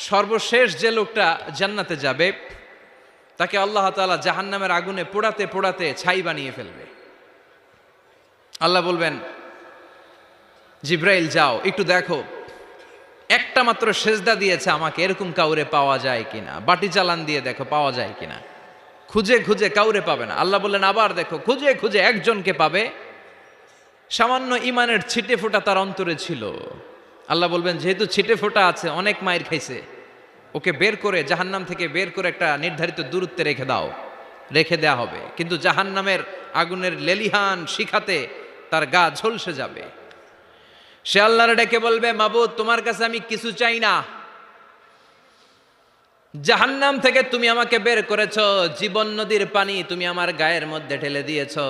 সর্বশেষ যে লোকটা জান্নাতে যাবে তাকে আল্লাহ তাআলা জাহান্নামের আগুনে পোড়াতে পোড়াতে ছাই বানিয়ে ফেলবে। আল্লাহ বলবেন, জিব্রাইল যাও একটু দেখো, একটা মাত্র সেজদা দিয়েছে আমাকে, এরকম কাউরে পাওয়া যায় কিনা। বাটি চালান দিয়ে দেখো পাওয়া যায় কিনা। খুঁজে খুঁজে কাউরে পাবে না। আল্লাহ বললেন আবার দেখো, খুঁজে খুঁজে একজনকে পাবে, সামান্য ইমানের ছিটে ফোঁটা তার অন্তরে ছিল। আল্লাহ বলবেন যেহেতু ছিটে ফোঁটা আছে, অনেক মায়ের খাইছে, ওকে বের করে জাহান্নাম থেকে বের করে একটা নির্ধারিত দূরত্বে রেখে দাও। রেখে দেয়া হবে, কিন্তু জাহান্নামের আগুনের লেলিহান শিখাতে তার গা ঝলসে যাবে। সে আল্লাহর ডেকে বলবে, মাবুদ তোমার কাছে আমি কিছু চাই না, জাহান্নাম থেকে তুমি আমাকে বের করেছো, জীবন নদীর পানি তুমি আমার গায়ের মধ্যে ঢেলে দিয়েছো,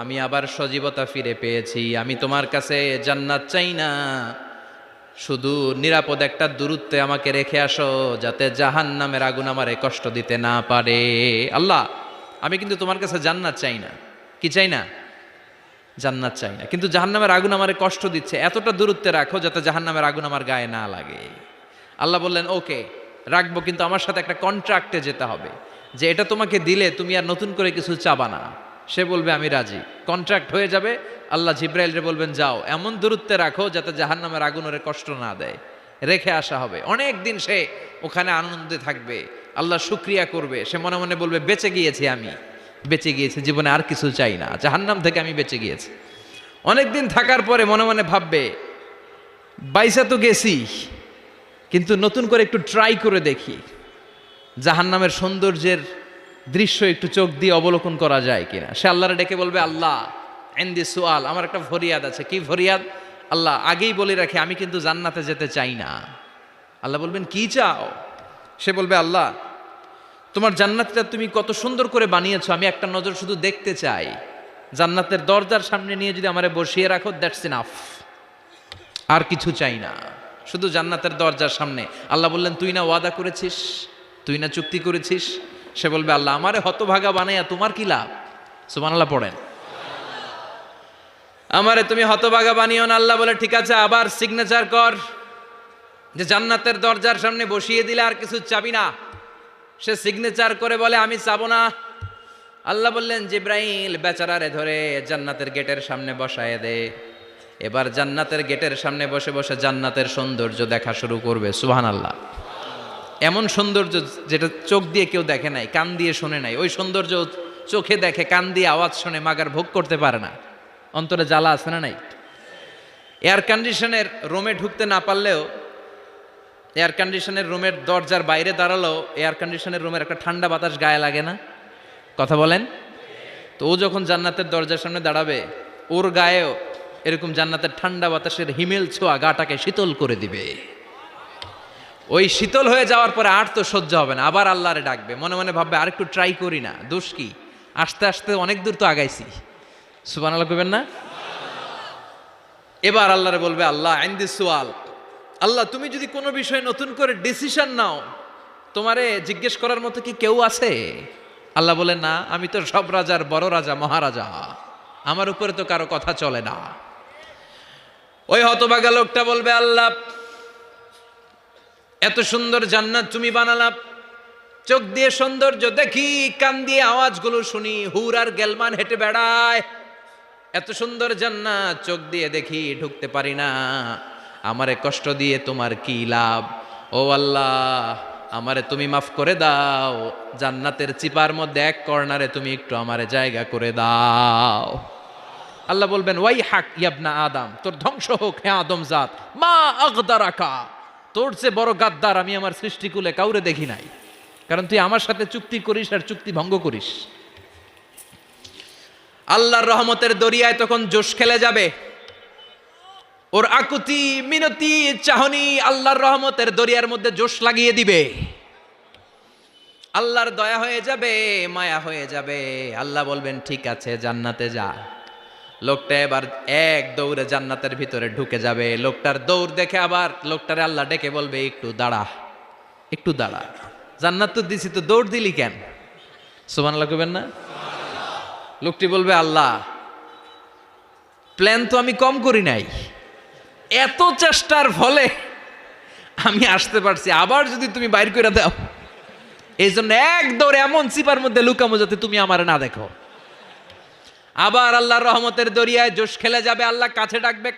আমি আবার সজীবতা ফিরে পেয়েছি। আমি তোমার কাছে জান্নাত চাই না, শুধু নিরাপদ একটা দূরত্বে আমাকে রেখে আসো, যাতে জাহান্নামের আগুন আমারে কষ্ট দিতে না পারে। আল্লাহ আমি কিন্তু তোমার কাছে জান্নাত চাই না। কি চাই না? জান্নাত চাই না, কিন্তু জাহান্নামের আগুন আমারে কষ্ট দিচ্ছে, এতটা দূরত্বে রাখো যাতে জাহান্নামের আগুন আমার গায়ে না লাগে। আল্লাহ বললেন ওকে রাখবো, কিন্তু আমার সাথে একটা কন্ট্রাক্টে যেতে হবে, যে এটা তোমাকে দিলে তুমি আর নতুন করে কিছু চাবা না। সে বলবে আমি রাজি, কন্ট্রাক্ট হয়ে যাবে। আল্লাহ জিব্রাইলরে বলবেন যাও এমন দূরত্বে রাখো যাতে জাহান্নামের আগুন ওরে কষ্ট না দেয়। রেখে আসা হবে, অনেক দিন সে ওখানে আনন্দে থাকবে, আল্লাহ শুকরিয়া করবে। সে মনে মনে বলবে বেঁচে গিয়েছি, আমি বেঁচে গিয়েছি, জীবনে আর কিছু চাই না, জাহান্নাম থেকে আমি বেঁচে গিয়েছি। অনেকদিন থাকার পরে মনে মনে ভাববে বাইসা তো গেছি, কিন্তু নতুন করে একটু ট্রাই করে দেখি, জাহান্নামের সৌন্দর্যের দৃশ্য একটু চোখ দিয়ে অবলোকন করা যায় কিনা। সে আল্লাহরে ডেকে বলবে, আল্লাহ ইনদি সুআল, আমার একটা ফরিয়াদ আছে। কি ফরিয়াদ? আল্লাহ আগেই বলে রাখি আমি কিন্তু জান্নাতে যেতে চাই না। আল্লাহ বলবেন কি চাও? সে বলবে আল্লাহ তোমার জান্নাতটা তুমি কত সুন্দর করে বানিয়েছো, আমি একটা নজর শুধু দেখতে চাই। জান্নাতের দরজার সামনে নিয়ে যদি আমারে বসিয়ে রাখো, দ্যাটস ইনাফ, আর কিছু চাই না, শুধু জান্নাতের দরজার সামনে। আল্লাহ বললেন তুই না ওয়াদা করেছিস, তুই না চুক্তি করেছিস। সে বলবে আল্লাহ আমারে হতভাগা বানাইয়া তোমার কি লাভ? সুবহানাল্লাহ পড়েন। আমারে তুমি হতভাগা বানিও না। আল্লাহ বলে ঠিক আছে, আবার সিগনেচার কর যে জান্নাতের দরজার সামনে বসিয়ে দিলে আর কিছু চাবি না। সে সিগনেচার করে বলে আমি চাবো না। আল্লাহ বললেন জিব্রাইল বেচারারে ধরে জান্নাতের গেটের সামনে বসায় দে। এবার জান্নাতের গেটের সামনে বসে বসে জান্নাতের সৌন্দর্য দেখা শুরু করবে। সুবহানাল্লাহ। এমন সৌন্দর্য যেটা চোখ দিয়ে কেউ দেখে নাই, কান দিয়ে শোনে নাই। ওই সৌন্দর্য চোখে দেখে, কান দিয়ে আওয়াজ শোনে, মাগার ভোগ করতে পারে না। অন্তরে জ্বালা আছে না নাই? এয়ার কন্ডিশনের রুমে ঢুকতে না পারলেও, এয়ার কন্ডিশনের রুমের দরজার বাইরে দাঁড়ালো, এয়ার কন্ডিশনের রুমের একটা ঠান্ডা বাতাস গায়ে লাগে না? কথা বলেন তো। ও যখন জান্নাতের দরজার সামনে দাঁড়াবে, ওর গায়েও এরকম জান্নাতের ঠান্ডা বাতাসের হিমেল ছোঁয়া গাটাকে শীতল করে দিবে। ওই শীতল হয়ে যাওয়ার পরে আর তো সহ্য হবে না, আবার আল্লাহরে ডাকবে। মনে মনে ভাববে আর একটু ট্রাই করি না, দোষ কি, আস্তে আস্তে অনেক দূর তো আগাইছি। সুবহানাল্লাহ কইবেন না? এবার আল্লাহরে বলবে আল্লাহ ইনদি সুআল, আল্লাহ তুমি যদি কোনো বিষয়ে নতুন করে ডিসিশন নাও, তোমারে জিজ্ঞেস করার মতো কি কেউ আছে? আল্লাহ বলে না, আমি তো সব রাজার বড় রাজা, মহারাজা, আমার উপরে তো কারো কথা চলে না। ওই হতভাগা লোকটা বলবে আল্লাহ এত সুন্দর জান্নাত তুমি বানালা, চোখ দিয়ে সৌন্দর্য দেখি, কান দিয়ে আওয়াজগুলো শুনি, হুর আর গেলমান হেঁটে বেড়ায়, এত সুন্দর জান্নাত চোখ দিয়ে দেখি, ঢুকতে পারি না, আমারে কষ্ট দিয়ে তোমার কি লাভ? ও আল্লাহ আমারে তুমি মাফ করে দাও, জান্নাতের চিপার মধ্যে এক কর্নারে তুমি একটু আমারে জায়গা করে দাও। আল্লাহ বলবেন ওয়াই হাক ইয়াবনা আদম, তোর ধ্বংস হোক হে আদম জাত, মা আগদারাকা, তোর চেয়ে বড় গাদ্দার আমি আমার সৃষ্টিকুলে কাউরে দেখি নাই, কারণ তুই আমার সাথে চুক্তি করিস আর চুক্তি ভঙ্গ করিস। আল্লাহর রহমতের দরিয়ায় তখন জোশ খেলে যাবে, ওর আকুতি মিনতি চাহনি আল্লাহর রহমতের দরিয়ার মধ্যে জোশ লাগিয়ে দিবে। আল্লাহর দয়া হয়ে যাবে, মায়া হয়ে যাবে। আল্লাহ বলবেন ঠিক আছে জান্নাতে যা। লোকটা এবার এক দৌড়ে জান্নাতের ভিতরে ঢুকে যাবে। লোকটার দৌড় দেখে আবার লোকটারে আল্লাহ ডেকে বলবে একটু দাঁড়া, একটু দাঁড়া, জান্নাত তো দিছি, তো দৌড় দিলি কেন? সুবহানাল্লাহ কইবেন না? লোকটি বলবে আল্লাহ প্ল্যান তো আমি কম করি নাই, এত চেষ্টার ফলে আমি আসতে পারছি, আবার যদি তুমি বাইর করে দাও, এই জন্য এক দৌড়ে এমন চিপার মধ্যে লুকামো যাতে তুমি আমার না দেখো। আবার আল্লাহর রহমতের দরিয়ায় জোশ খেলে যাবে, আল্লাহ কাছে ডাকবে,